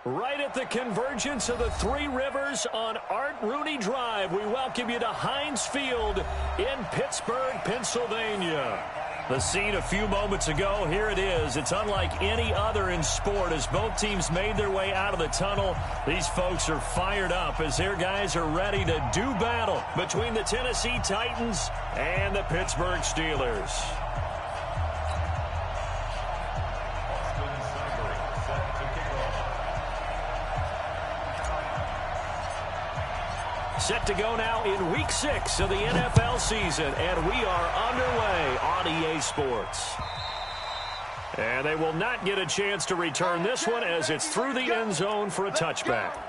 Right at the convergence of the Three Rivers on Art Rooney Drive, we welcome you to Heinz Field in Pittsburgh, Pennsylvania. The scene a few moments ago, here it is. It's unlike any other in sport as both teams made their way out of the tunnel. These folks are fired up as their guys are ready to do battle between the Tennessee Titans and the Pittsburgh Steelers. Set to go now in Week 6 of the NFL season, and we are underway on EA Sports. And they will not get a chance to return this one as it's through the end zone for a touchback.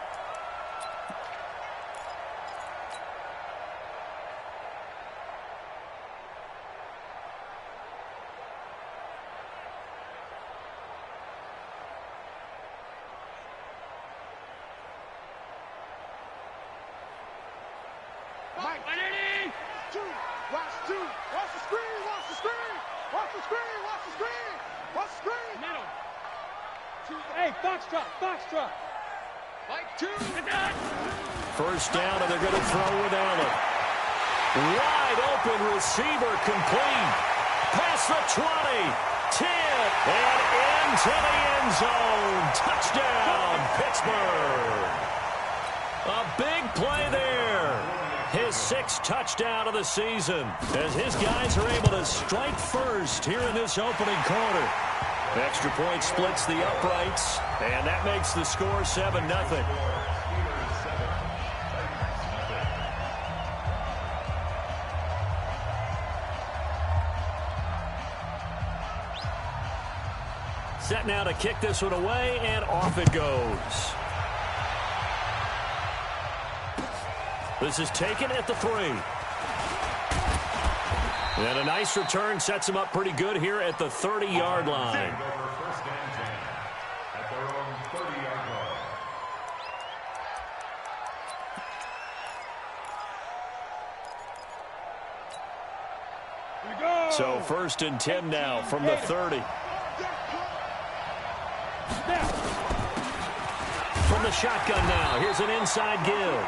First down, and they're going to throw with Allen. Wide open receiver complete. Past the 20, 10, and into the end zone. Touchdown, Pittsburgh. A big play there. His 6th touchdown of the season as his guys are able to strike first here in this opening quarter. Extra point splits the uprights, and that makes the score 7-0. Set now to kick this one away, and off it goes. This is taken at the 3. And a nice return sets him up pretty good here at the 30-yard line. So 1st and 10 now from the 30. From the shotgun now, here's an inside give.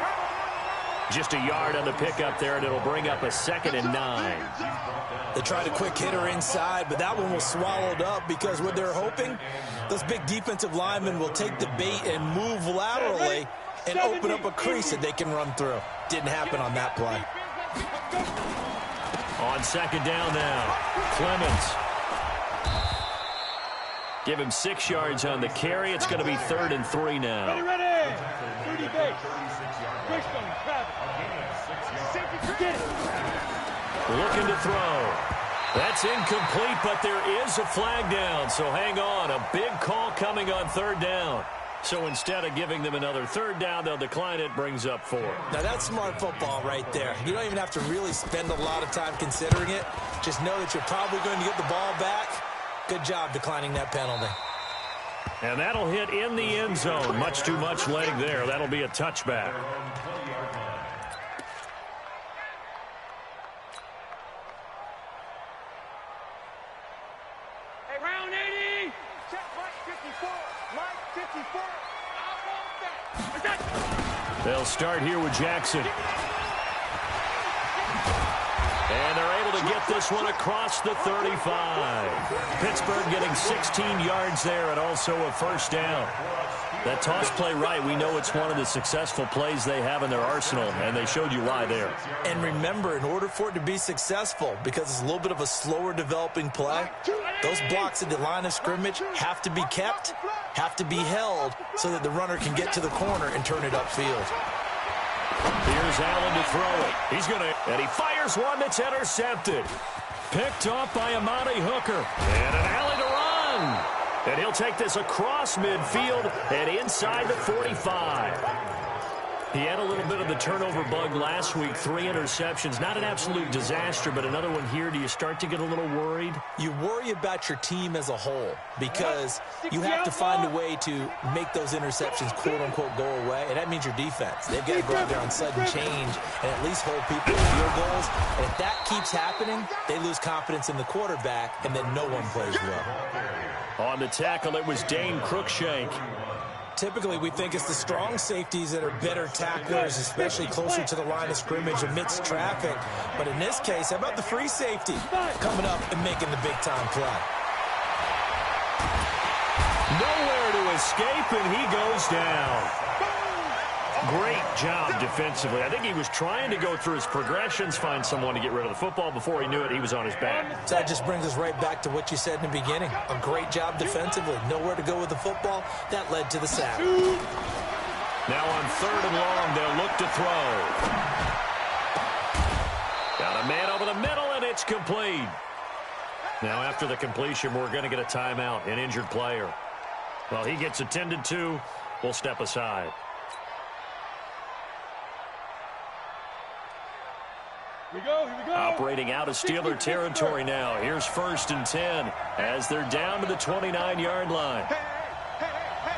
Just a yard on the pickup there, and it'll bring up a 2nd and 9. They tried a quick hitter inside, but that one was swallowed up because what they're hoping, those big defensive linemen will take the bait and move laterally and open up a crease that they can run through. Didn't happen on that play. On 2nd down now, Clemens. Give him 6 yards on the carry. It's going to be 3rd and 3 now. Ready. 30 base. Looking to throw. That's incomplete, but there is a flag down, so hang on. A big call coming on 3rd down. So instead of giving them another 3rd down, they'll decline it, brings up 4. Now that's smart football right there. You don't even have to really spend a lot of time considering it. Just know that you're probably going to get the ball back. Good job declining that penalty. And that'll hit in the end zone. Much too much leg there. That'll be a touchback. Hey, round 80. Check Mike 54. Mike 54. I want that. They'll start here with Jackson. And they're able to get this one across the 35. Pittsburgh getting 16 yards there and also a 1st down. That toss play right, we know it's one of the successful plays they have in their arsenal, and they showed you why there. And remember, in order for it to be successful, because it's a little bit of a slower developing play, those blocks at the line of scrimmage have to be kept, have to be held, so that the runner can get to the corner and turn it upfield. Here's Allen to throw it. He's going to, and he fires one that's intercepted. Picked off by Amani Hooker. And an alley to run. And he'll take this across midfield and inside the 45. He had a little bit of the turnover bug last week, 3 interceptions. Not an absolute disaster, but another one here. Do you start to get a little worried? You worry about your team as a whole because you have to find a way to make those interceptions, quote-unquote, go away, and that means your defense. They've got to go out there on sudden change and at least hold people to field goals. And if that keeps happening, they lose confidence in the quarterback, and then no one plays well. On the tackle, it was Dane Cruikshank. typically we think it's the strong safeties that are better tacklers, especially closer to the line of scrimmage amidst traffic. But in this case, how about the free safety coming up and making the big-time play? Nowhere to escape, and he goes down. Great job defensively. I think he was trying to go through his progressions, find someone to get rid of the football. Before he knew it, he was on his back. So that just brings us right back to what you said in the beginning. A great job defensively. Nowhere to go with the football. That led to the sack. Now on 3rd and long, they'll look to throw. Got a man over the middle, and it's complete. Now after the completion, we're going to get a timeout, an injured player. Well, he gets attended to. We'll step aside. Here we go, here we go. Operating out of Steeler territory now. Here's 1st and 10 as they're down to the 29-yard line. Hey, hey, hey.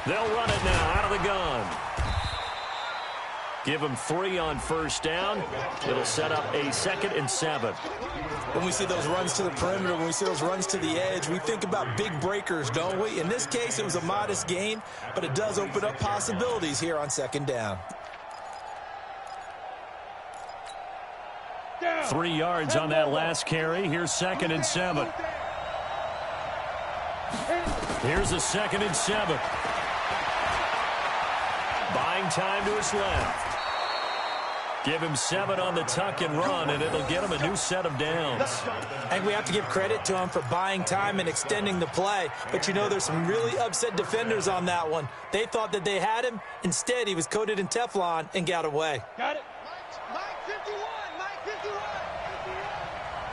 They'll run it now out of the gun. Give them 3 on 1st down. It'll set up a 2nd and 7. When we see those runs to the perimeter, when we see those runs to the edge, we think about big breakers, don't we? In this case, it was a modest gain, but it does open up possibilities here on 2nd down. 3 yards on that last carry. Here's 2nd and 7. Here's a 2nd and 7. Buying time to his left. Give him 7 on the tuck and run, and it'll get him a new set of downs. I think we have to give credit to him for buying time and extending the play. But, you know, there's some really upset defenders on that one. They thought that they had him. Instead, he was coated in Teflon and got away. Got it. Mike 51, Mike 51.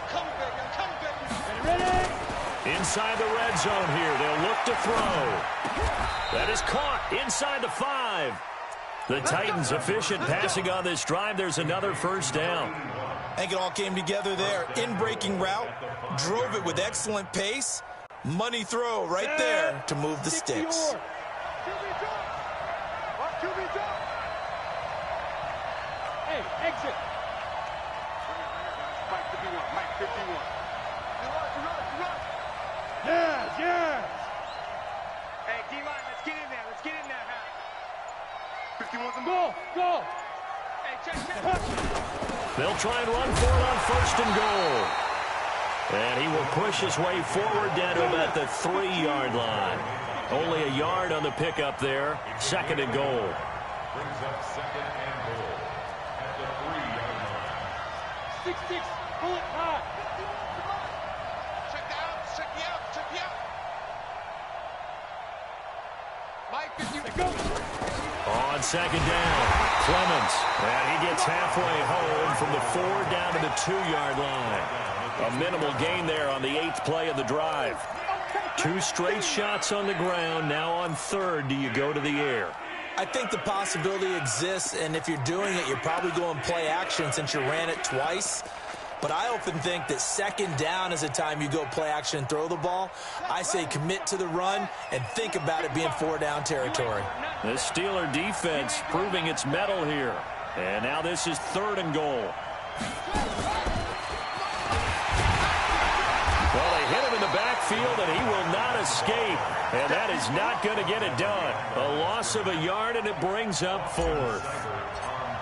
Come, baby, I'm coming, baby. Ready? Inside the red zone here. They'll look to throw. That is caught inside the 5. The Titans efficient passing on this drive. There's another 1st down. I think it all came together there. In-breaking route, drove it with excellent pace. Money throw right there to move the sticks. Hey, exit. Mike 51, Mike 51. You run. Yes, yes. Hey, D-line, let's get in there. Let's get in there, man. 51's a Go, go. Hey, check. They'll try and run for it on 1st and goal. And he will push his way forward down to about the 3-yard line. Only a yard on the pickup there. 2nd and goal. Brings up 2nd and goal at the 3-yard line. 6-6, pull it high. Check the outs, check the outs, check the outs. Mike 51. Go. On 2nd down, Clemens. And he gets halfway home from the 4 down to the 2-yard line. A minimal gain there on the 8th play of the drive. 2 straight shots on the ground. Now on 3rd, do you go to the air? I think the possibility exists, and if you're doing it, you're probably going play action since you ran it twice. But I often think that 2nd down is a time you go play action and throw the ball. I say commit to the run and think about it being 4-down territory. The Steeler defense proving its mettle here. And now this is 3rd and goal. Well, they hit him in the backfield, and he will not escape. And that is not going to get it done. A loss of a yard, and it brings up 4th.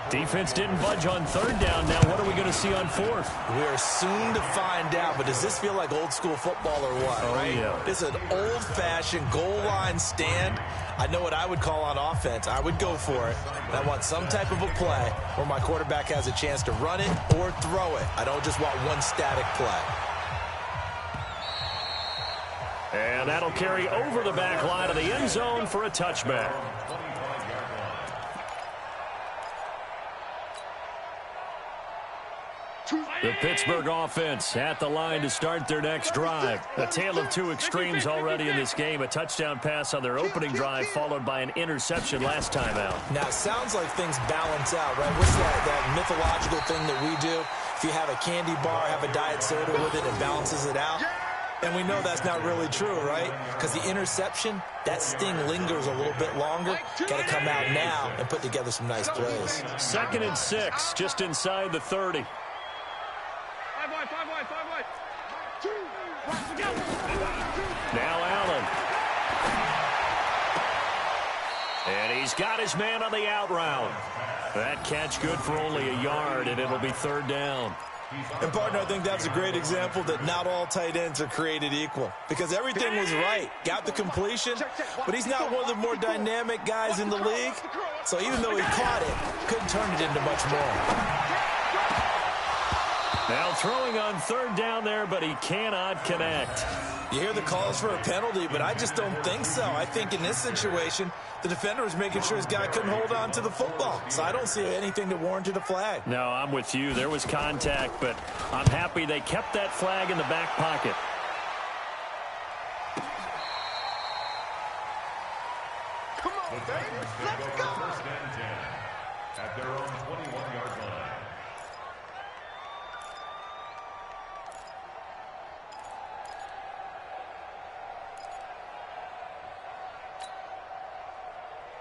Defense didn't budge on 3rd down. Now what are we going to see on 4th? We are soon to find out, but does this feel like old school football or what? Oh, right? yeah. This is an old-fashioned goal line stand. I know what I would call on offense. I would go for it. And I want some type of a play where my quarterback has a chance to run it or throw it. I don't just want one static play. And that'll carry over the back line of the end zone for a touchback. The Pittsburgh offense at the line to start their next drive. A tale of 2 extremes already in this game. A touchdown pass on their opening drive followed by an interception last time out. Now, it sounds like things balance out, right? What's that mythological thing that we do? if you have a candy bar, have a diet soda with it, it balances it out. And we know that's not really true, right? Because the interception, that sting lingers a little bit longer. Got to come out now and put together some nice plays. 2nd and 6, just inside the 30. 5 wide. Now Allen. And he's got his man on the out route. That catch good for only a yard, and it'll be 3rd down. And, partner, I think that's a great example that not all tight ends are created equal. Because everything was right. Got the completion, but he's not one of the more dynamic guys in the league. So even though he caught it, couldn't turn it into much more. Now throwing on 3rd down there, but he cannot connect. You hear the calls for a penalty, but I just don't think so. I think in this situation, the defender was making sure his guy couldn't hold on to the football. So I don't see anything that warranted a flag. No, I'm with you. There was contact, but I'm happy they kept that flag in the back pocket. Come on, baby. Let's go. 1st and 10 at their own 21-yard line.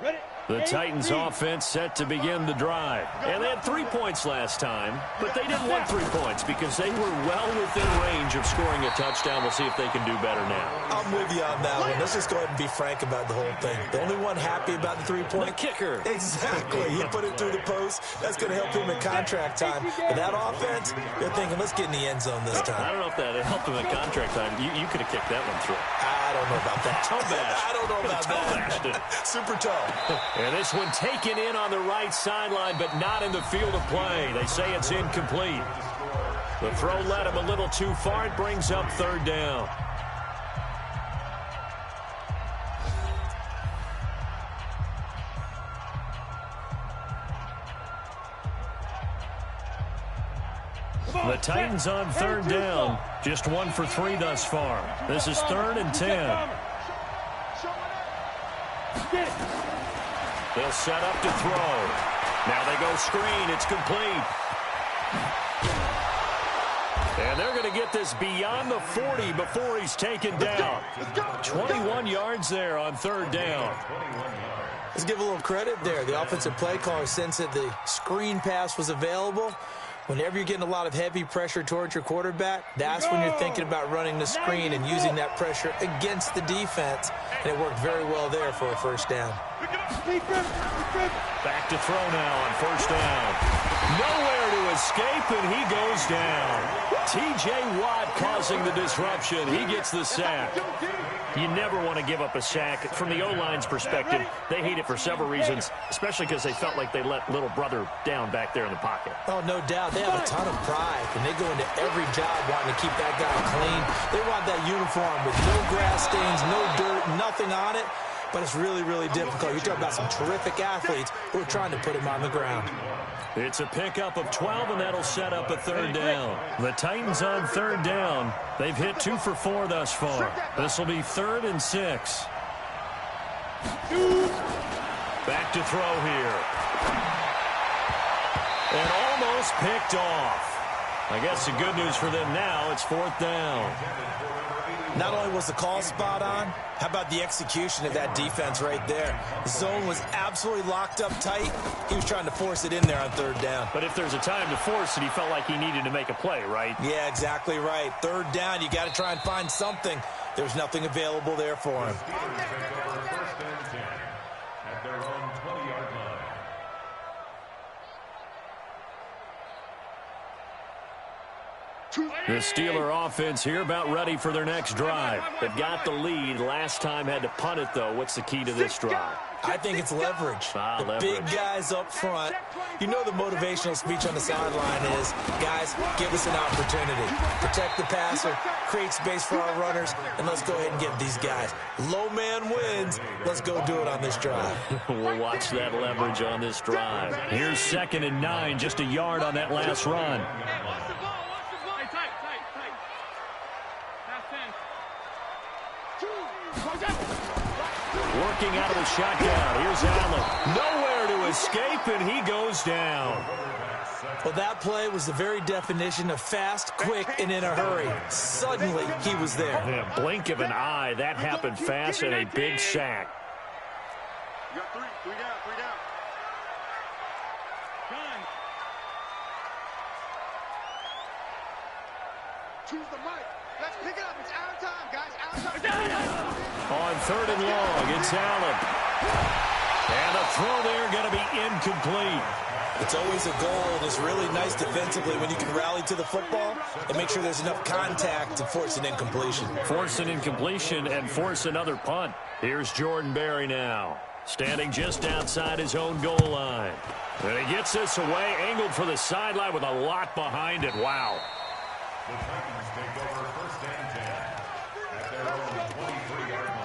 Ready? The Titans offense set to begin the drive. And they had 3 points last time, but they didn't want 3 points because they were well within range of scoring a touchdown. We'll see if they can do better now. I'm with you on that one. Let's just go ahead and be frank about the whole thing. The only one happy about the 3-point? The kicker. Exactly. He put it through the post. That's going to help him in contract time. But that offense, they're thinking, let's get in the end zone this time. I don't know if that helped him in contract time. You could have kicked that one through. I don't know about that. Toe bash. I don't know about that. Super toe. And this one taken in on the right sideline, but not in the field of play. They say it's incomplete. The throw led him a little too far. It brings up 3rd down. The Titans on 3rd down. Just 1 for 3 thus far. This is 3rd and 10. They'll set up to throw. Now they go screen. It's complete. And they're going to get this beyond the 40 before he's taken down. 21 yards there on 3rd down. Let's give a little credit there. The offensive play caller sensed that the screen pass was available. Whenever you're getting a lot of heavy pressure towards your quarterback, that's when you're thinking about running the screen and using that pressure against the defense. And it worked very well there for a 1st down. Back to throw now on 1st down. Nowhere to escape, and he goes down. T.J. Watt causing the disruption. He gets the sack. You never want to give up a sack. From the O-line's perspective, they hate it for several reasons, especially because they felt like they let little brother down back there in the pocket. Oh, no doubt. They have a ton of pride, and they go into every job wanting to keep that guy clean. They want that uniform with no grass stains, no dirt, nothing on it. But it's really, really difficult. You're talking about some terrific athletes who are trying to put him on the ground. It's a pickup of 12, and that'll set up a 3rd down. The Titans on 3rd down. They've hit 2 for 4 thus far. This will be 3rd and 6. Back to throw here. And almost picked off. I guess the good news for them now, it's 4th down. Not only was the call spot on, how about the execution of that defense right there? The zone was absolutely locked up tight. He was trying to force it in there on 3rd down. But if there's a time to force it, he felt like he needed to make a play, right? Yeah, exactly right. 3rd down, you got to try and find something. There's nothing available there for him. 1st and 10 at their own 20-yard line. The Steeler offense here about ready for their next drive. They've got the lead. Last time had to punt it, though. What's the key to this drive? I think it's leverage. The big guys up front. You know the motivational speech on the sideline is, guys, give us an opportunity. Protect the passer, create space for our runners, and let's go ahead and get these guys. Low man wins. Let's go do it on this drive. We'll watch that leverage on this drive. Here's 2nd and 9, just a yard on that last run. Working out of the shotgun. Here's Allen. Nowhere to escape, and he goes down. Well, that play was the very definition of fast, quick, and in a hurry. Suddenly, he was there. Yeah, blink of an eye. That happened fast and a big sack. You got three down, three down. Time. Choose the mic. Let's pick it up. It's our time, guys. Our time. On 3rd and long, it's Allen. And the throw there going to be incomplete. It's always a goal, and it's really nice defensively when you can rally to the football and make sure there's enough contact to force an incompletion. Force an incompletion and force another punt. Here's Jordan Berry now, standing just outside his own goal line. And he gets this away, angled for the sideline with a lot behind it. Wow. The Titans take over 1st and 10 at their own 23-yard line.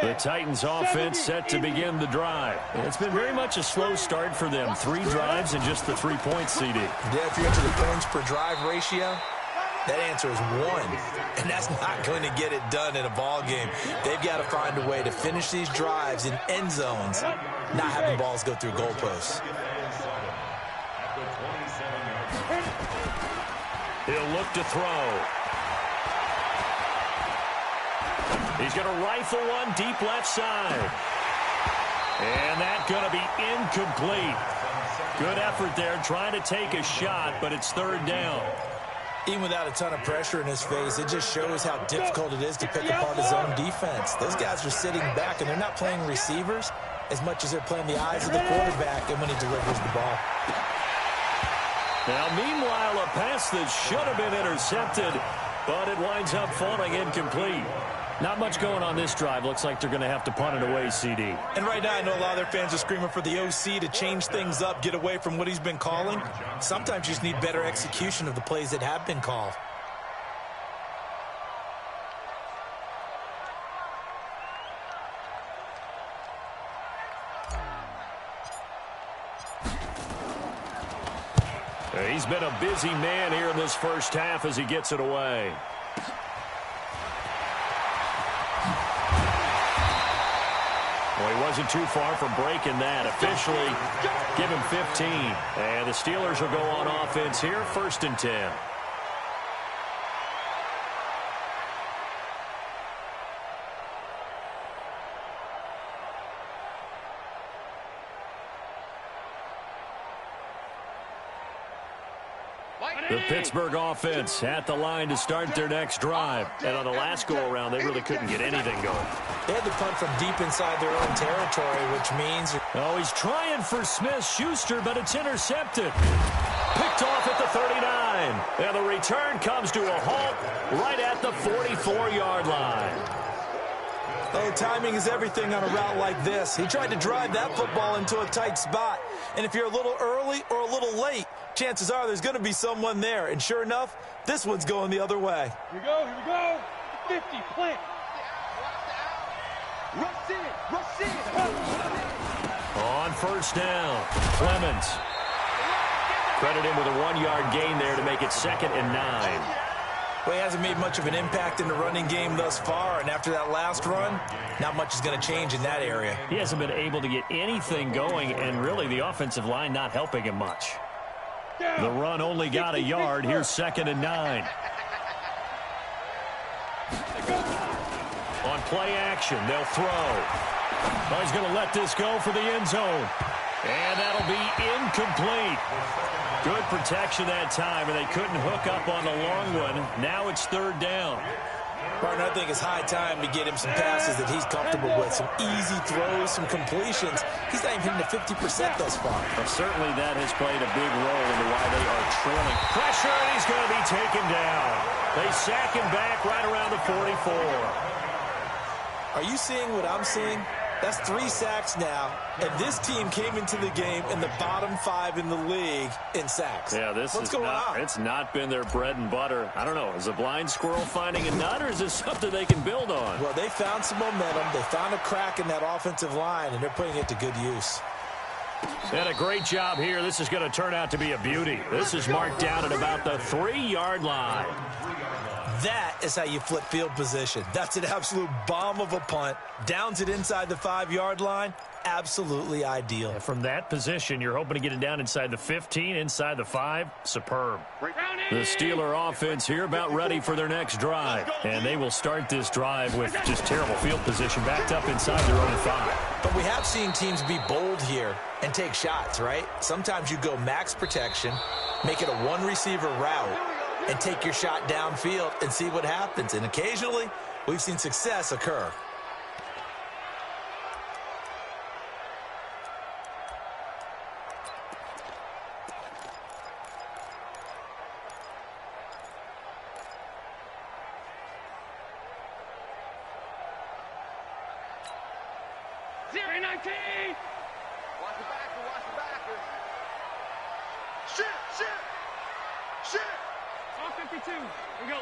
The Titans offense set to begin the drive. It's been very much a slow start for them. 3 drives and just the 3 points, CD. Yeah, if you're into the points per drive ratio, that answer is 1. And that's not going to get it done in a ball game. They've got to find a way to finish these drives in end zones, not having balls go through goalposts. He'll look to throw. He's going to rifle one deep left side. And that's going to be incomplete. Good effort there trying to take a shot, but it's 3rd down. Even without a ton of pressure in his face, it just shows how difficult it is to pick apart his own defense. Those guys are sitting back, and they're not playing receivers as much as they're playing the eyes of the quarterback and when he delivers the ball. Now, meanwhile, a pass that should have been intercepted, but it winds up falling incomplete. Not much going on this drive. Looks like they're going to have to punt it away, CD. And right now, I know a lot of their fans are screaming for the OC to change things up, get away from what he's been calling. Sometimes you just need better execution of the plays that have been called. He's been a busy man here in this first half as he gets it away. Well, he wasn't too far from breaking that. Officially, give him 15. And the Steelers will go on offense here, 1st and 10. The Pittsburgh offense at the line to start their next drive. And on the last go-around, they really couldn't get anything going. They had to punt from deep inside their own territory, which means... Oh, he's trying for Smith-Schuster, but it's intercepted. Picked off at the 39. And the return comes to a halt right at the 44-yard line. Oh, timing is everything on a route like this. He tried to drive that football into a tight spot. And if you're a little early or a little late, chances are there's going to be someone there. And sure enough, this one's going the other way. Here we go, here we go. 50, plant. Rush in. On 1st down, Clemens. Credit him with a 1-yard gain there to make it 2nd and 9. Well, he hasn't made much of an impact in the running game thus far, and after that last run, not much is going to change in that area. He hasn't been able to get anything going, and really the offensive line not helping him much. The run only got a yard. Here's 2nd and 9. On play action, they'll throw. Oh, he's going to let this go for the end zone. And that'll be incomplete. Good protection that time, and they couldn't hook up on the long one. Now it's 3rd down. Partner, I think it's high time to get him some passes that he's comfortable with. Some easy throws, some completions. He's not even hitting to 50% thus far. Well, certainly that has played a big role into why they are trailing. Pressure, and he's going to be taken down. They sack him back right around the 44. Are you seeing what I'm seeing? That's 3 sacks now, and this team came into the game in the bottom 5 in the league in sacks. Yeah, What's going on? It's not been their bread and butter. I don't know. Is a blind squirrel finding a nut, or is this something they can build on? Well, they found some momentum. They found a crack in that offensive line, and they're putting it to good use. And a great job here. This is going to turn out to be a beauty. This is marked down at about the 3-yard line. That is how you flip field position. That's an absolute bomb of a punt. Downs it inside the 5-yard line. Absolutely ideal. And from that position, you're hoping to get it down inside the 15, inside the 5. Superb. The Steeler offense here about ready for their next drive. And they will start this drive with just terrible field position backed up inside their own 5. But we have seen teams be bold here and take shots, right? Sometimes you go max protection, make it a one-receiver route, and take your shot downfield and see what happens. And occasionally, we've seen success occur. Watch the backer, watch the backer. Shit. All 52. Here we go.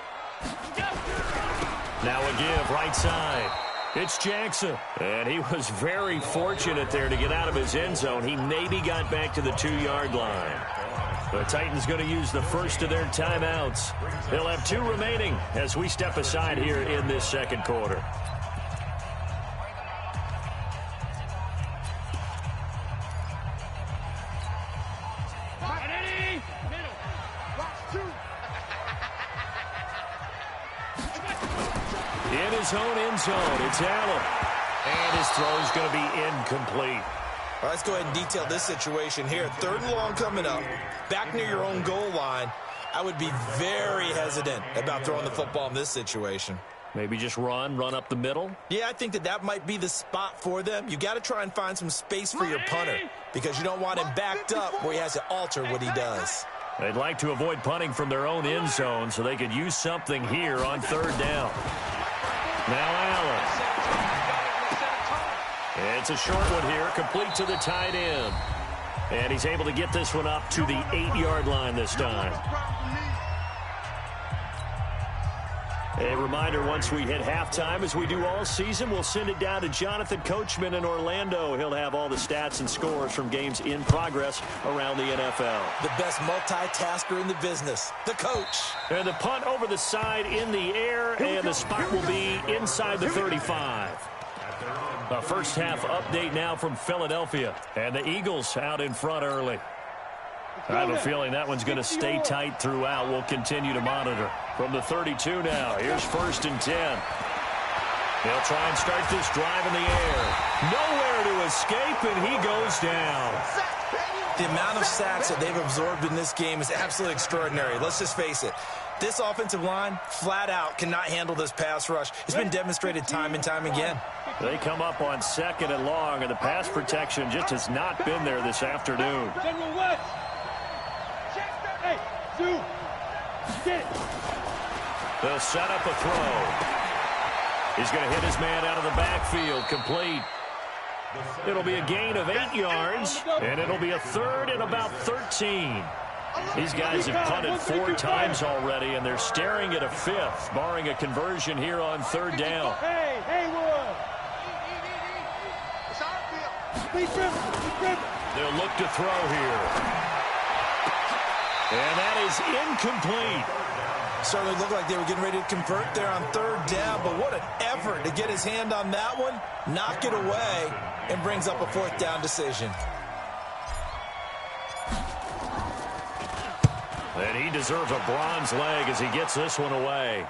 Now a give right side. It's Jackson. And he was very fortunate there to get out of his end zone. He maybe got back to the 2-yard line. The Titans going to use the first of their timeouts. They'll have 2 remaining as we step aside here in this second quarter. In his own end zone, it's Allen. And his throw is going to be incomplete. All right, let's go ahead and detail this situation here. 3rd and long coming up. Back near your own goal line. I would be very hesitant about throwing the football in this situation. Maybe just run up the middle? Yeah, I think that might be the spot for them. You got to try and find some space for your punter because you don't want him backed up where he has to alter what he does. They'd like to avoid punting from their own end zone so they could use something here on 3rd down. Now Allen. It's a short one here, complete to the tight end. And he's able to get this one up to the 8-yard line this time. A reminder, once we hit halftime, as we do all season, we'll send it down to Jonathan Coachman in Orlando. He'll have all the stats and scores from games in progress around the NFL. The best multitasker in the business, the coach. And the punt over the side in the air, and the spot will be inside the 35. A first half update now from Philadelphia. And the Eagles out in front early. I have a feeling that one's going to stay tight throughout. We'll continue to monitor. From the 32 now, here's 1st and 10. They'll try and start this drive in the air. Nowhere to escape, and he goes down. The amount of sacks that they've absorbed in this game is absolutely extraordinary. Let's just face it. This offensive line, flat out, cannot handle this pass rush. It's been demonstrated time and time again. They come up on 2nd and long, and the pass protection just has not been there this afternoon. General West. Hey, Sue. Get it. They'll set up a throw. He's going to hit his man out of the backfield, complete. It'll be a gain of 8 yards, and it'll be a 3rd and about 13. These guys have punted 4 times already, and they're staring at a 5th, barring a conversion here on 3rd down. Hey, Haywood. It's our field. They'll look to throw here. And that is incomplete. Certainly looked like they were getting ready to convert there on 3rd down, but what an effort to get his hand on that one, knock it away, and brings up a 4th down decision. And he deserves a bronze leg as he gets this one away.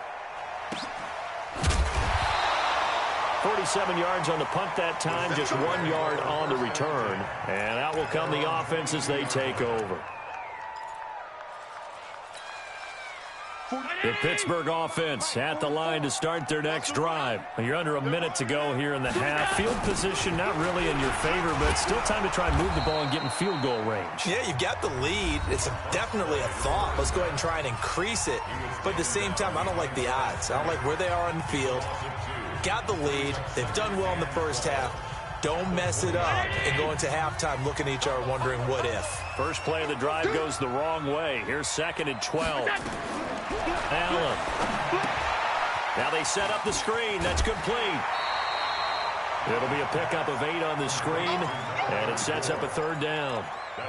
47 yards on the punt that time, just 1 yard on the return. And out will come the offense as they take over. The Pittsburgh offense at the line to start their next drive. You're under a minute to go here in the half. Field position not really in your favor, but still time to try and move the ball and get in field goal range. Yeah, you've got the lead. It's definitely a thought. Let's go ahead and try and increase it. But at the same time, I don't like the odds. I don't like where they are on the field. Got the lead. They've done well in the first half. Don't mess it up and go into halftime looking at each other wondering what if. First play of the drive goes the wrong way. Here's 2nd and 12. Allen. Now they set up the screen. That's complete. It'll be a pickup of 8 on the screen. And it sets up a third down.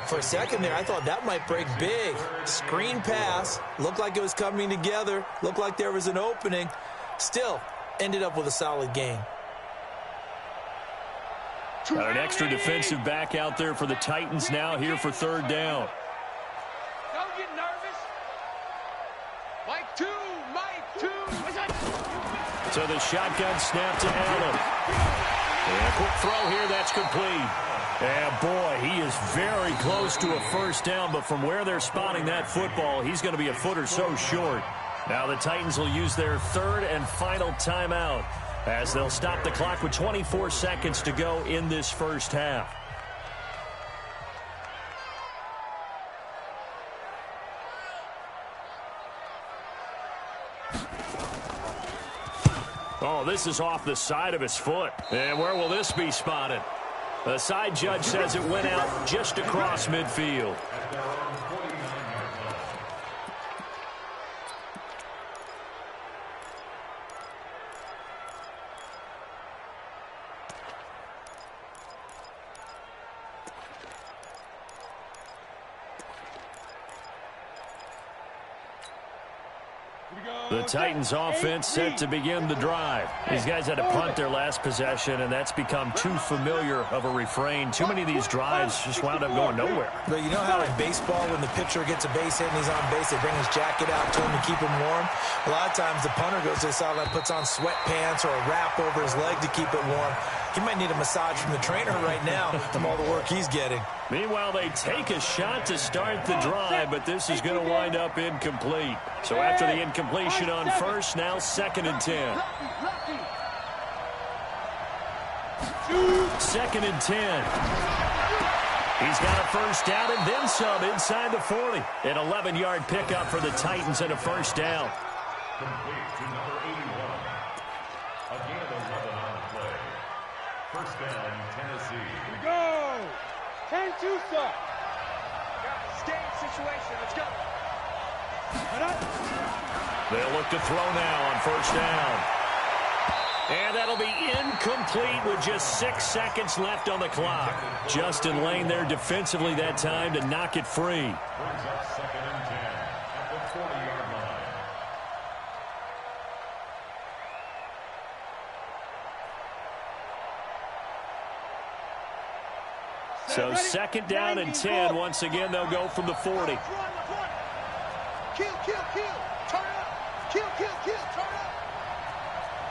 For a second there, I thought that might break big. Screen pass. Looked like it was coming together. Looked like there was an opening. Still, ended up with a solid gain. Got an extra defensive back out there for the Titans now here for third down. Don't get nervous. Mike 2, Mike 2. So the shotgun snap to Allen. And a quick throw here, that's complete. And boy, he is very close to a first down, but from where they're spotting that football, he's going to be a foot or so short. Now the Titans will use their third and final timeout as they'll stop the clock with 24 seconds to go in this first half. Oh, this is off the side of his foot. And where will this be spotted? The side judge says it went out just across midfield. The Titans offense set to begin the drive. These guys had to punt their last possession, and that's become too familiar of a refrain. Too many of these drives just wound up going nowhere. But you know how in baseball, when the pitcher gets a base hit and he's on base, they bring his jacket out to him to keep him warm? A lot of times the punter goes to the sideline, puts on sweatpants or a wrap over his leg to keep it warm. He might need a massage from the trainer right now from all the work he's getting. Meanwhile, they take a shot to start the drive, but this is going to wind up incomplete. So after the incompletion on first, now 2nd and 10. 2nd and 10. He's got a first down and then some inside the 40. An 11-yard pickup for the Titans and a first down. Complete to number 81. Again, 11 on the play. First down, Tennessee. Here we go. 10-2, sir. Game situation. Let's go. They'll look to throw now on first down. And that'll be incomplete with just 6 seconds left on the clock. Justin Lane there defensively that time to knock it free. Brings up 2nd and 10 at the 40-yard line. So 2nd down and 10. Once again, they'll go from the 40. Kill, kill, kill. Turn up. Kill, kill, kill. Turn up.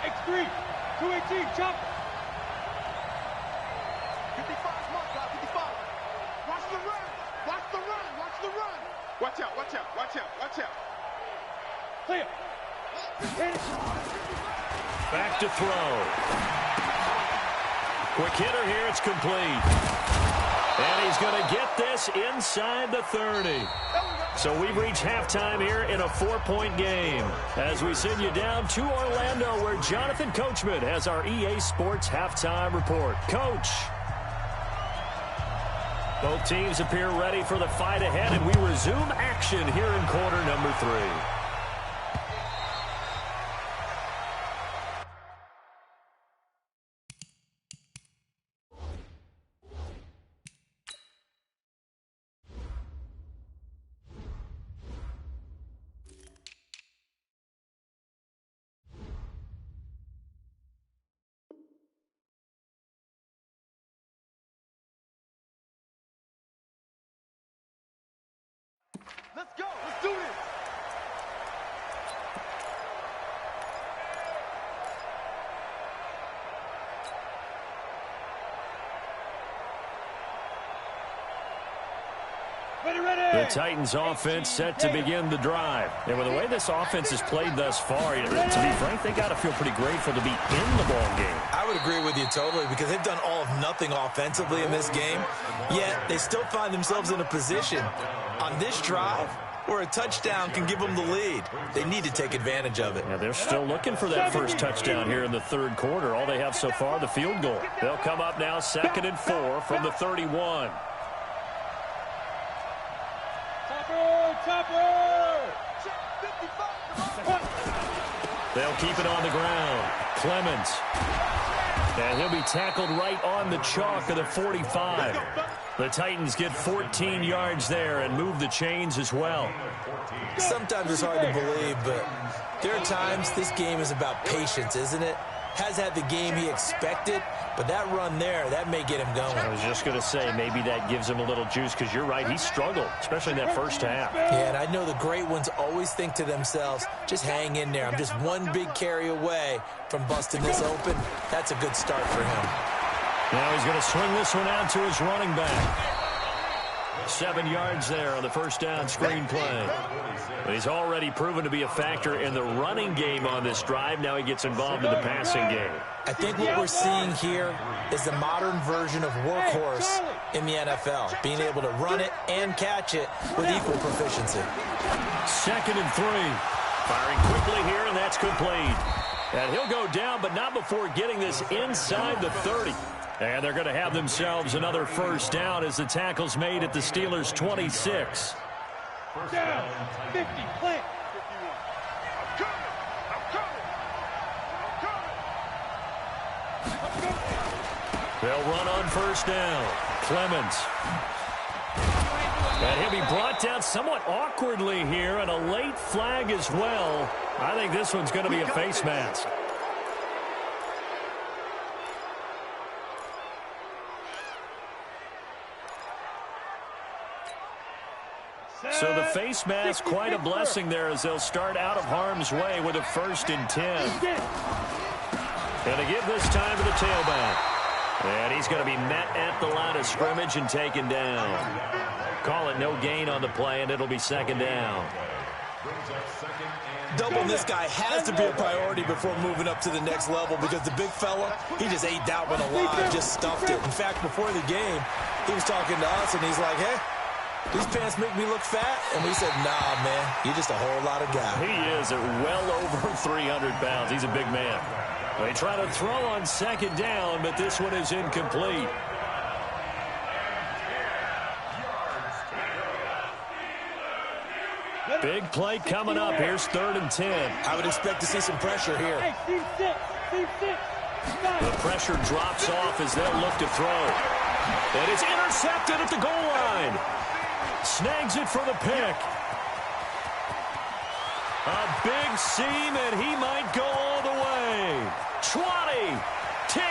X3. 218. Chop. 55's mark, God. 55. Watch the run. Watch the run. Watch the run. Watch out. Watch out. Watch out. Watch out. Clear. Hit it. Back to throw. Quick hitter here. It's complete. And he's going to get this inside the 30. So we've reached halftime here in a 4-point game as we send you down to Orlando where Jonathan Coachman has our EA Sports halftime report. Coach. Both teams appear ready for the fight ahead, and we resume action here in quarter number 3. Let's go. Let's do this. The Titans offense set to begin the drive. And with the way this offense has played thus far, to be frank, they got to feel pretty grateful to be in the ball game. I would agree with you totally because they've done all of nothing offensively in this game, yet they still find themselves in a position on this drive where a touchdown can give them the lead. They need to take advantage of it. Yeah, they're still looking for that first touchdown here in the third quarter. All they have so far, the field goal. They'll come up now 2nd and 4 from the 31. Chopper! They'll keep it on the ground. Clemens. And he'll be tackled right on the chalk of the 45. The Titans get 14 yards there and move the chains as well. Sometimes it's hard to believe, but there are times this game is about patience, isn't it? Has had the game he expected, but that run there, that may get him going. I was just going to say, maybe that gives him a little juice, because you're right, he struggled, especially in that first half. Yeah, and I know the great ones always think to themselves, just hang in there. I'm just one big carry away from busting this open. That's a good start for him. Now he's going to swing this one out to his running back. 7 yards there on the first down screen play. But he's already proven to be a factor in the running game on this drive. Now he gets involved in the passing game. I think what we're seeing here is the modern version of workhorse in the NFL, being able to run it and catch it with equal proficiency. 2nd and 3. Firing quickly here, and that's complete. And he'll go down, but not before getting this inside the 30. And they're going to have themselves another first down as the tackle's made at the Steelers' 26. Down, 50, plant. 51. They'll run on first down. Clemens. And he'll be brought down somewhat awkwardly here, and a late flag as well. I think this one's going to be a face mask. So the face mask, quite a blessing there as they'll start out of harm's way with a 1st and 10. Going to give this time to the tailback. And he's going to be met at the line of scrimmage and taken down. Call it no gain on the play, and it'll be 2nd down. Doubling this guy has to be a priority before moving up to the next level, because the big fella, he just ate that one alive, just stuffed it. In fact, before the game, he was talking to us, and he's like, hey, these pants make me look fat. And we said, nah, man, you're just a whole lot of guy. He is at well over 300 pounds. He's a big man. They try to throw on 2nd down, but this one is incomplete. Big play coming up. Here's 3rd and 10. I would expect to see some pressure here. Hey, team 6. The pressure drops off as they'll look to throw. And it's intercepted at the goal line. Snags it for the pick. A big seam, and he might go all the way. 20, 10, 5,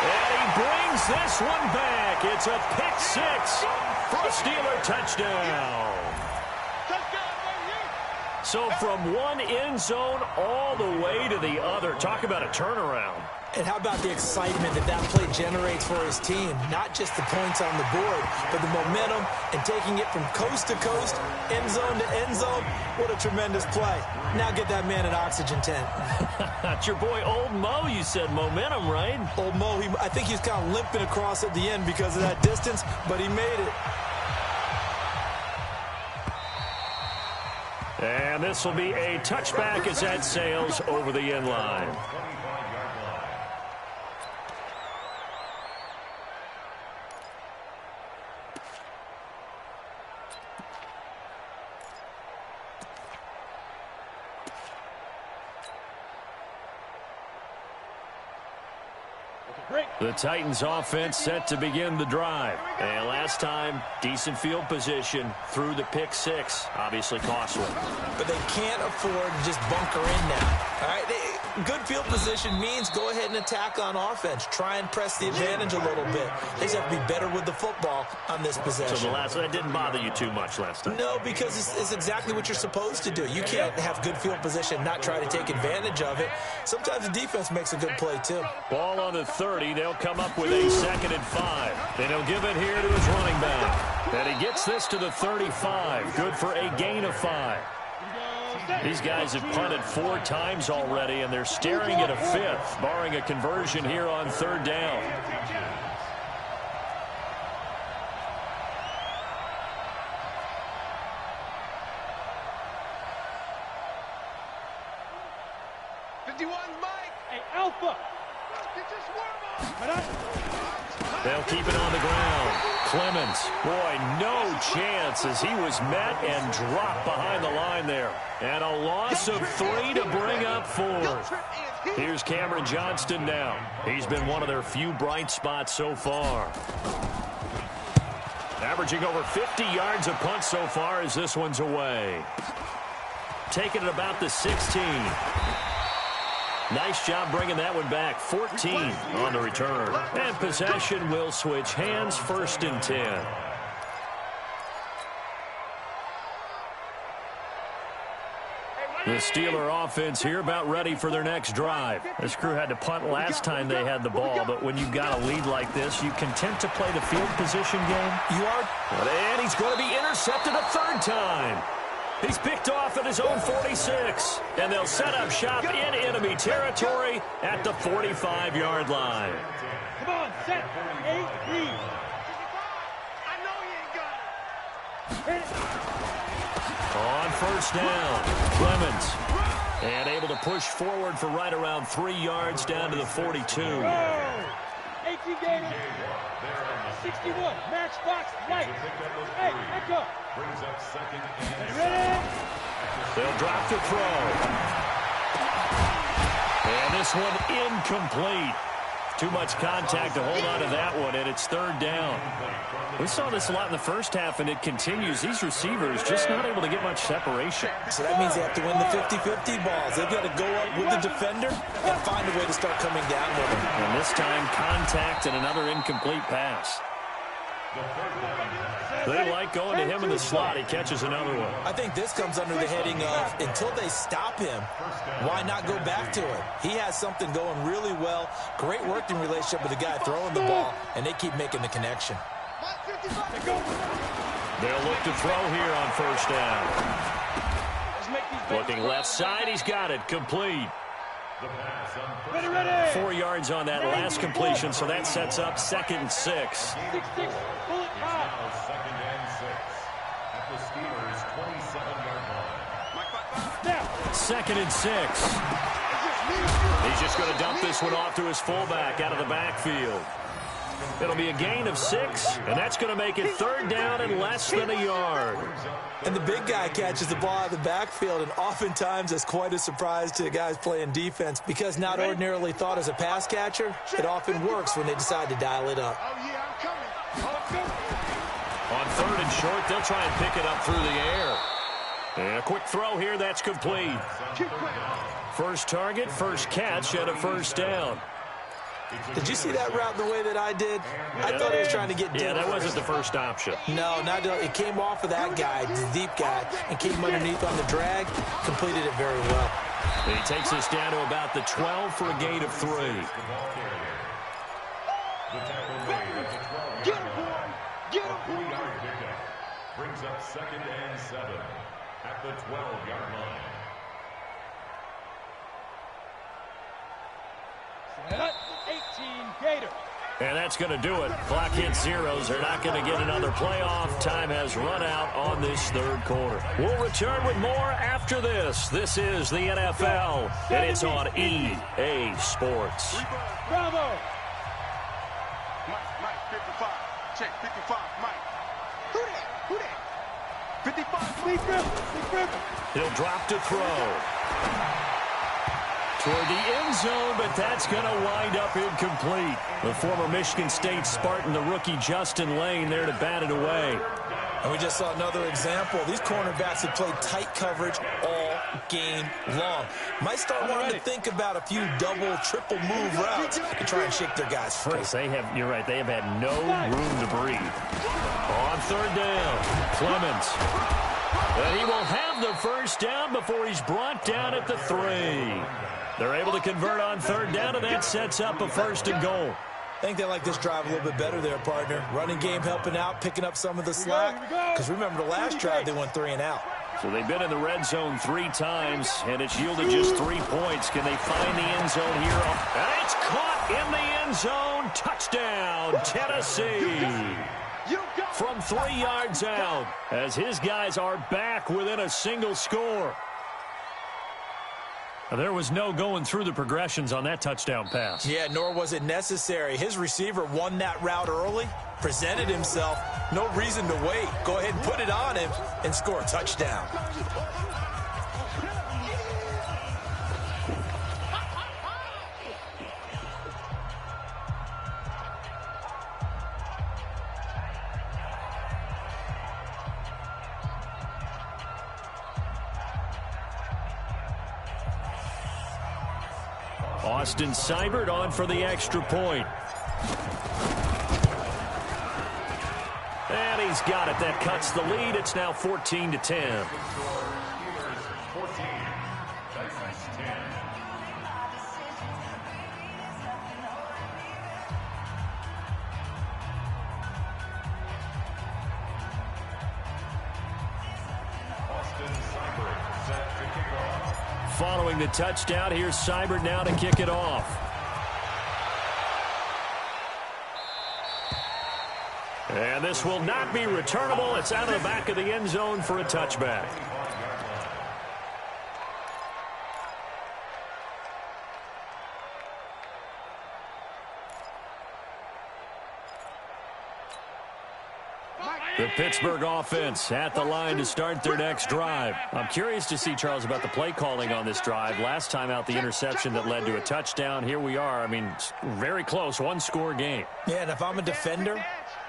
and he brings this one back. It's a pick 6 for a Steeler touchdown. So from one end zone all the way to the other. Talk about a turnaround. And how about the excitement that that play generates for his team? Not just the points on the board, but the momentum and taking it from coast to coast, end zone to end zone. What a tremendous play. Now get that man an oxygen tent. It's your boy Old Mo, you said. Momentum, right? Old Mo, I think he was kind of limping across at the end because of that distance, but he made it. And this will be a touchback as that sails over the end line. The Titans offense set to begin the drive. And last time, decent field position through the pick 6. Obviously costly. But they can't afford to just bunker in now. All right, good field position means go ahead and attack on offense. Try and press the advantage a little bit. They just have to be better with the football on this possession. So that didn't bother you too much last time? No, because it's exactly what you're supposed to do. You can't have good field position, not try to take advantage of it. Sometimes the defense makes a good play, too. Ball on the 30. They'll come up with a 2nd and 5. Then he'll give it here to his running back. And he gets this to the 35. Good for a gain of 5. These guys have punted 4 times already, and they're staring at a 5th, barring a conversion here on 3rd down. Mike. Hey, Alpha. Get your swarm on. They'll keep it on the ground. Clemens, boy, no chance as he was met and dropped behind the line there. And a loss of 3 to bring up 4. Here's Cameron Johnston now. He's been one of their few bright spots so far. Averaging over 50 yards a punt so far as this one's away. Taking it about the 16. Nice job bringing that one back. 14 on the return. And possession will switch hands, 1st and 10. The Steeler offense here about ready for their next drive. This crew had to punt last time they had the ball, but when you've got a lead like this, you content to play the field position game? You are. And he's going to be intercepted a 3rd time. He's picked off at his own 46, and they'll set up shop in enemy territory at the 45-yard line. Come on, set. 8, lead. I know he ain't got it. On 1st down, Clemens. And able to push forward for right around 3 yards down to the 42. 18 Gator. 61, match box, right. Hey, echo. Brings up 2nd and Ready? They'll drop the throw. And this one incomplete. Too much contact to hold on to that one, and it's 3rd down. We saw this a lot in the first half, and it continues. These receivers just not able to get much separation. So that means they have to win the 50-50 balls. They've got to go up with the defender and find a way to start coming down with him. And this time, contact and another incomplete pass. They like going to him in the slot. He catches another one. I think this comes under the heading of until they stop him, why not go back to him? He has something going really well. Great working relationship with the guy throwing the ball, and they keep making the connection. They'll look to throw here on 1st down. Looking left side. He's got it. Complete. Ready. 4 yards on that last completion, so that sets up 2nd and 6. 6, pull it high. 2nd and 6 at the Steelers' 27-yard line. Now. 2nd and 6. He's just going to dump this one off to his fullback out of the backfield. It'll be a gain of 6, and that's going to make it 3rd down and less than a yard. And the big guy catches the ball out of the backfield, and oftentimes it's quite a surprise to the guys playing defense because not ordinarily thought as a pass catcher, it often works when they decide to dial it up. Oh, yeah, I'm coming. On 3rd and short, they'll try and pick it up through the air. And a quick throw here, that's complete. First target, first catch, and a 1st down. Did you see that route the way that I did? I thought he was trying to get deep. Yeah, that wasn't the first option. No, not it came off of that guy, the deep guy, and came underneath on the drag, completed it very well. And he takes us down to about the 12 for a gain of 3. The tackle made at the 12-yard line. Get him, boy. 3-yard pickup. Brings up 2nd and 7 at the 12-yard line. Set. 18 Gator. And that's going to do it. Clock hits zeros. They're not going to get another playoff. Time has run out on this 3rd quarter. We'll return with more after this. This is the NFL, and it's on EA Sports. Bravo. Mike, 55. Check, 55, Mike. Who that? 55. Lee Griffin. He'll drop to throw. Toward the end zone, but that's going to wind up incomplete. The former Michigan State Spartan, the rookie Justin Lane, there to bat it away. And we just saw another example. These cornerbacks have played tight coverage all game long. Might start wanting to think about a few double, triple move routes to try and shake their guys free. You're right, they have had no room to breathe. On 3rd down, Clemens. And he will have the 1st down before he's brought down at the 3. They're able to convert on 3rd down, and that sets up a 1st and goal. I think they like this drive a little bit better there, partner. Running game helping out, picking up some of the slack. Because remember, the last drive, they went 3 and out. So they've been in the red zone 3 times, and it's yielded just 3 points. Can they find the end zone here? And it's caught in the end zone. Touchdown, Tennessee. From 3 yards out, as his guys are back within a single score. There was no going through the progressions on that touchdown pass. Yeah, nor was it necessary. His receiver won that route early, presented himself. No reason to wait. Go ahead and put it on him and score a touchdown. Austin Seibert on for the extra point. And he's got it. That cuts the lead. It's now 14-10. 14, Titans 10. Austin Seibert set to kick off. Following the touchdown, here's Seibert now to kick it off. And this will not be returnable. It's out of the back of the end zone for a touchback. The Pittsburgh offense at the line to start their next drive. I'm curious to see, Charles, about the play calling on this drive. Last time out, the interception that led to a touchdown. Here we are. I mean, very close, one-score game. Yeah, and if I'm a defender,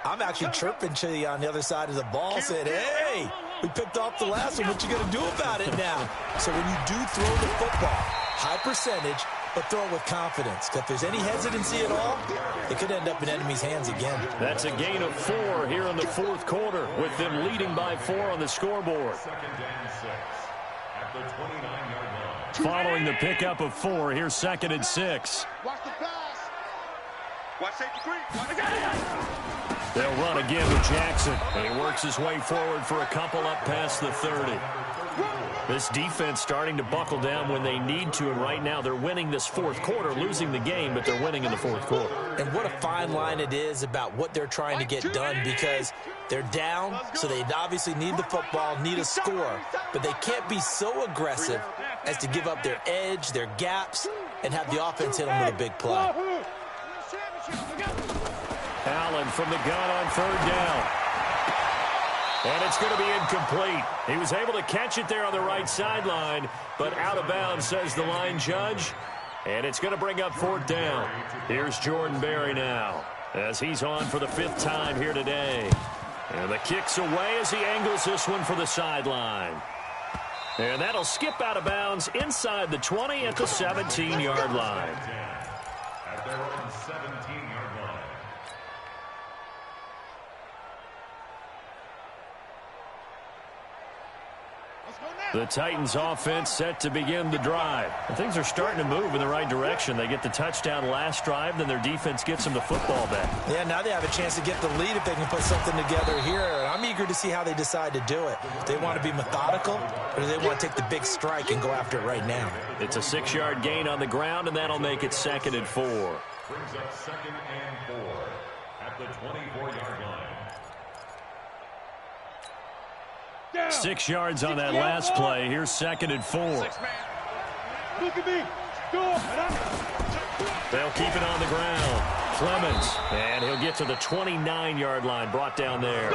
I'm actually chirping to you on the other side of the ball, saying, hey, we picked off the last one. What you going to do about it now? So when you do throw the football, high percentage, but throw it with confidence. If there's any hesitancy at all, it could end up in enemy's hands again. That's a gain of 4 here in the fourth quarter, with them leading by 4 on the scoreboard. Second and 6 at the 29-yard line. Following the pickup of 4, here's 2nd and 6. Watch the pass. Watch safety creep. They'll run again with Jackson. And he works his way forward for a couple up past the 30. This defense starting to buckle down when they need to, and right now they're winning this fourth quarter, losing the game, but they're winning in the fourth quarter. And what a fine line it is about what they're trying to get done, because they're down, so they obviously need the football, need a score, but they can't be so aggressive as to give up their edge, their gaps, and have the offense hit them with a big play. Allen from the gun on 3rd down. And it's going to be incomplete. He was able to catch it there on the right sideline, but out of bounds, says the line judge. And it's going to bring up 4th down. Here's Jordan Berry now, as he's on for the 5th time here today. And the kick's away as he angles this one for the sideline. And that'll skip out of bounds inside the 20 at the 17-yard line. At their own 17-yard line. The Titans offense set to begin the drive. And things are starting to move in the right direction. They get the touchdown last drive, then their defense gets them the football back. Yeah, now they have a chance to get the lead if they can put something together here. And I'm eager to see how they decide to do it. Do they want to be methodical, or do they want to take the big strike and go after it right now? It's a 6-yard gain on the ground, and that'll make it 2nd and 4. Brings up 2nd and 4 at the 24-yard line. 6 yards on that last play. Here's 2nd and 4. Look at me. They'll keep it on the ground. Clemens, and he'll get to the 29-yard line, brought down there.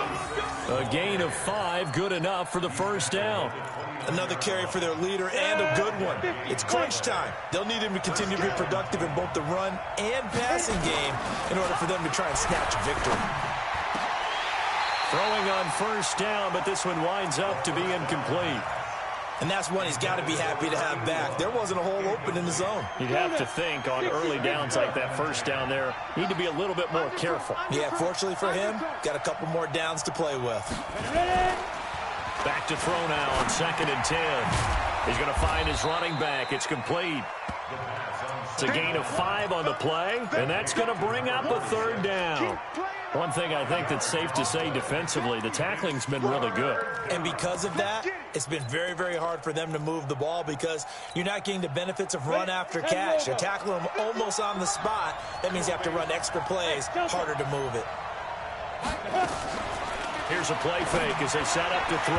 A gain of 5, good enough for the 1st down. Another carry for their leader, and a good one. It's crunch time. They'll need him to continue to be productive in both the run and passing game in order for them to try and snatch a victory. Throwing on 1st down, but this one winds up to be incomplete. And that's one he's got to be happy to have back. There wasn't a hole open in the zone. You'd have to think on early downs like that 1st down there, need to be a little bit more careful. Yeah, fortunately for him, got a couple more downs to play with. Back to throw now on 2nd and 10. He's going to find his running back. It's complete. It's a gain of 5 on the play, and that's going to bring up a 3rd down. One thing I think that's safe to say defensively, the tackling's been really good. And because of that, it's been very, very hard for them to move the ball because you're not getting the benefits of run after catch. You're tackling them almost on the spot. That means you have to run extra plays, harder to move it. Here's a play fake as they set up to throw.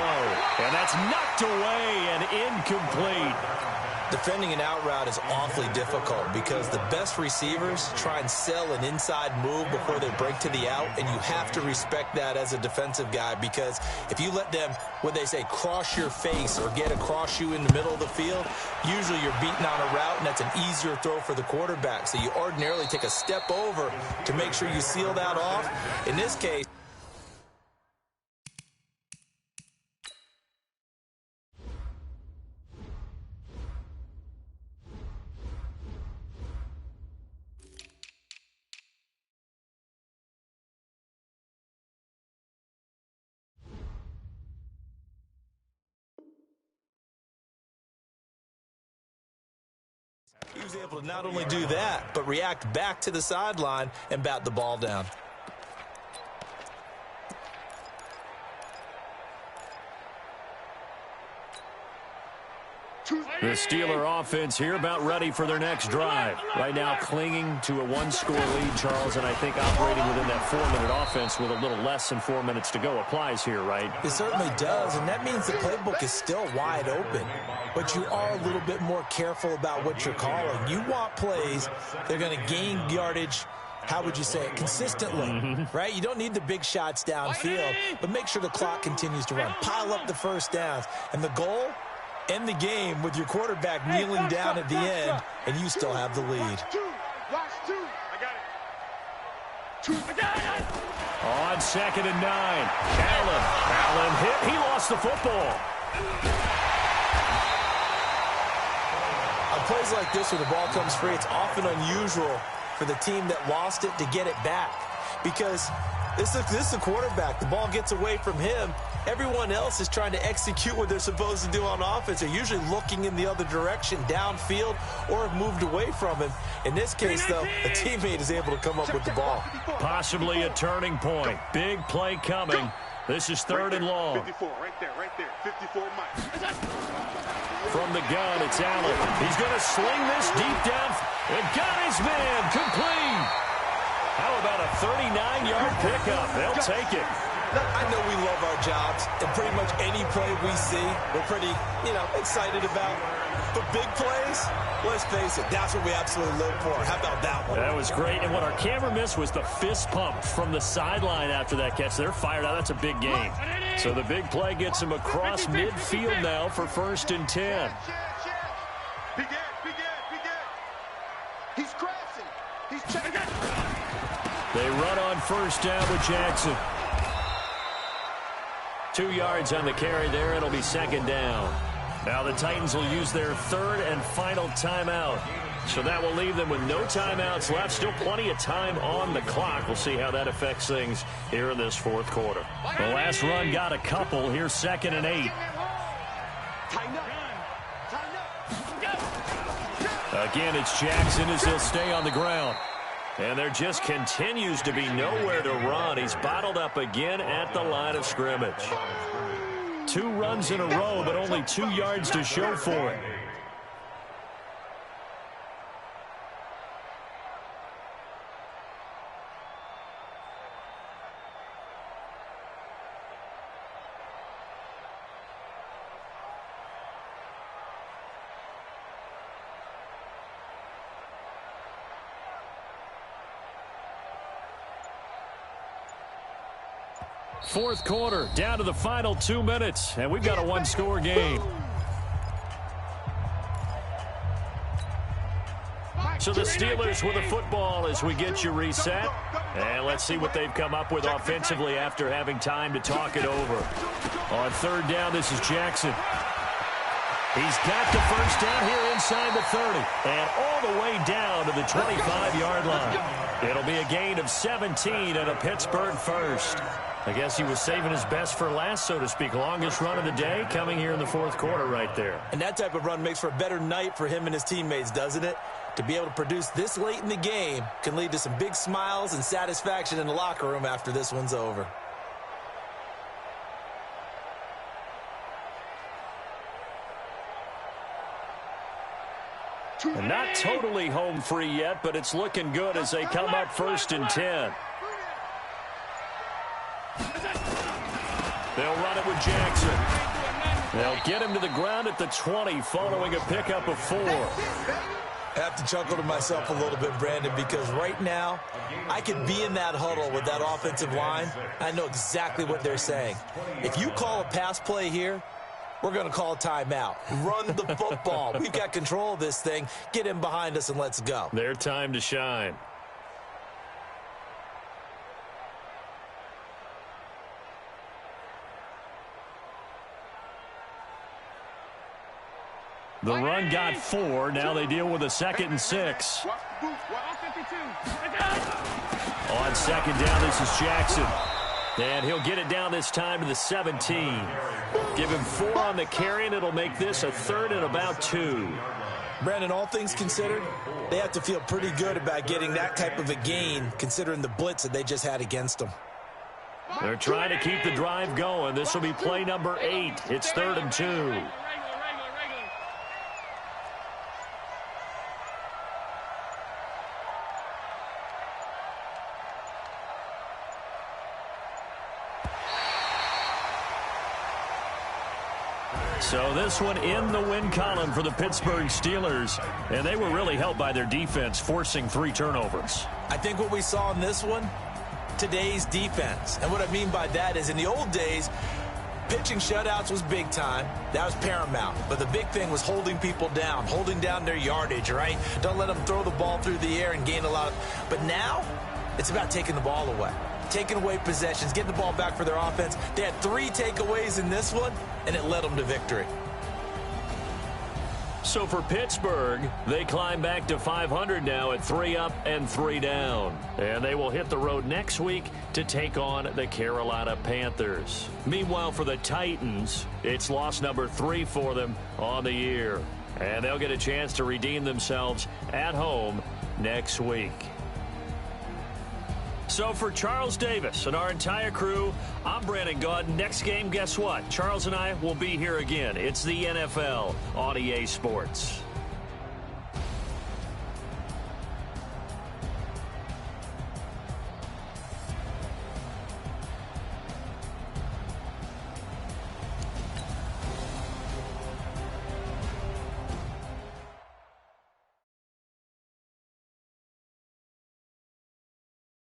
And that's knocked away and incomplete. Defending an out route is awfully difficult because the best receivers try and sell an inside move before they break to the out, and you have to respect that as a defensive guy, because if you let them, what they say, cross your face or get across you in the middle of the field, usually you're beating on a route, and that's an easier throw for the quarterback. So you ordinarily take a step over to make sure you seal that off. In this case, he was able to not only do that, but react back to the sideline and bat the ball down. The Steeler offense here about ready for their next drive. Right now clinging to a one-score lead, Charles, and I think operating within that 4-minute offense with a little less than 4 minutes to go applies here, right? It certainly does, and that means the playbook is still wide open. But you are a little bit more careful about what you're calling. You want plays, they're going to gain yardage, how would you say it, consistently, right? You don't need the big shots downfield, but make sure the clock continues to run. Pile up the first downs, and the goal, end the game with your quarterback kneeling down at the end, and you still have the lead. On 2nd and 9, Allen hit. He lost the football. On plays like this where the ball comes free, it's often unusual for the team that lost it to get it back, because this is the quarterback. The ball gets away from him. Everyone else is trying to execute what they're supposed to do on offense. They're usually looking in the other direction, downfield, or have moved away from him. In this case, though, a teammate is able to come up with the ball. Possibly a turning point. Big play coming. This is 3rd and long. 54, right there. 54, Mike. From the gun, it's Allen. He's going to sling this deep down. And got his man complete. How about a 39-yard pickup? They'll take it. I know we love our jobs, and pretty much any play we see, we're pretty, excited about. But big plays, let's face it, that's what we absolutely live for. How about that one? That was great, and what our camera missed was the fist pump from the sideline after that catch. They're fired out. That's a big game. So the big play gets him across midfield now for 1st and 10. Be good. He's crashing. He's checking. They run on 1st down with Jackson. 2 yards on the carry there. It'll be 2nd down. Now the Titans will use their 3rd and final timeout. So that will leave them with no timeouts left. Still plenty of time on the clock. We'll see how that affects things here in this 4th quarter. The last run got a couple. Here's 2nd and 8. Again, it's Jackson as he'll stay on the ground. And there just continues to be nowhere to run. He's bottled up again at the line of scrimmage. 2 runs in a row, but only 2 yards to show for it. Fourth quarter, down to the final 2 minutes, and we've got a one-score game. So the Steelers with the football as we get you reset. And let's see what they've come up with offensively after having time to talk it over. On 3rd down, this is Jackson. He's got the first down here inside the 30. And all the way down to the 25-yard line. It'll be a gain of 17 and a Pittsburgh first. I guess he was saving his best for last, so to speak. Longest run of the day coming here in the 4th quarter right there. And that type of run makes for a better night for him and his teammates, doesn't it? To be able to produce this late in the game can lead to some big smiles and satisfaction in the locker room after this one's over. And not totally home free yet, but it's looking good as they come up 1st and 10. They'll run it with Jackson. They'll get him to the ground at the 20 following a pickup of 4. I have to chuckle to myself a little bit, Brandon, because right now I could be in that huddle with that offensive line. I know exactly what they're saying. If you call a pass play here, we're going to call a timeout. Run the football. We've got control of this thing. Get him behind us and let's go. Their time to shine. The run got 4. Now they deal with a 2nd and 6. On 2nd down, this is Jackson. And he'll get it down this time to the 17. Give him 4 on the carry, and it'll make this a 3rd and about 2. Brandon, all things considered, they have to feel pretty good about getting that type of a gain, considering the blitz that they just had against them. They're trying to keep the drive going. This will be play number 8. It's 3rd and 2. So this one in the win column for the Pittsburgh Steelers. And they were really helped by their defense, forcing 3 turnovers. I think what we saw in this one, today's defense. And what I mean by that is in the old days, pitching shutouts was big time. That was paramount. But the big thing was holding people down, holding down their yardage, right? Don't let them throw the ball through the air and gain a lot of... But now, it's about taking the ball away. Taking away possessions, getting the ball back for their offense. They had 3 takeaways in this one, and it led them to victory. So for Pittsburgh, they climb back to 500 now at 3 up and 3 down. And they will hit the road next week to take on the Carolina Panthers. Meanwhile, for the Titans, it's loss number 3 for them on the year. And they'll get a chance to redeem themselves at home next week. So for Charles Davis and our entire crew, I'm Brandon Gaudin. Next game, guess what? Charles and I will be here again. It's the NFL on EA Sports.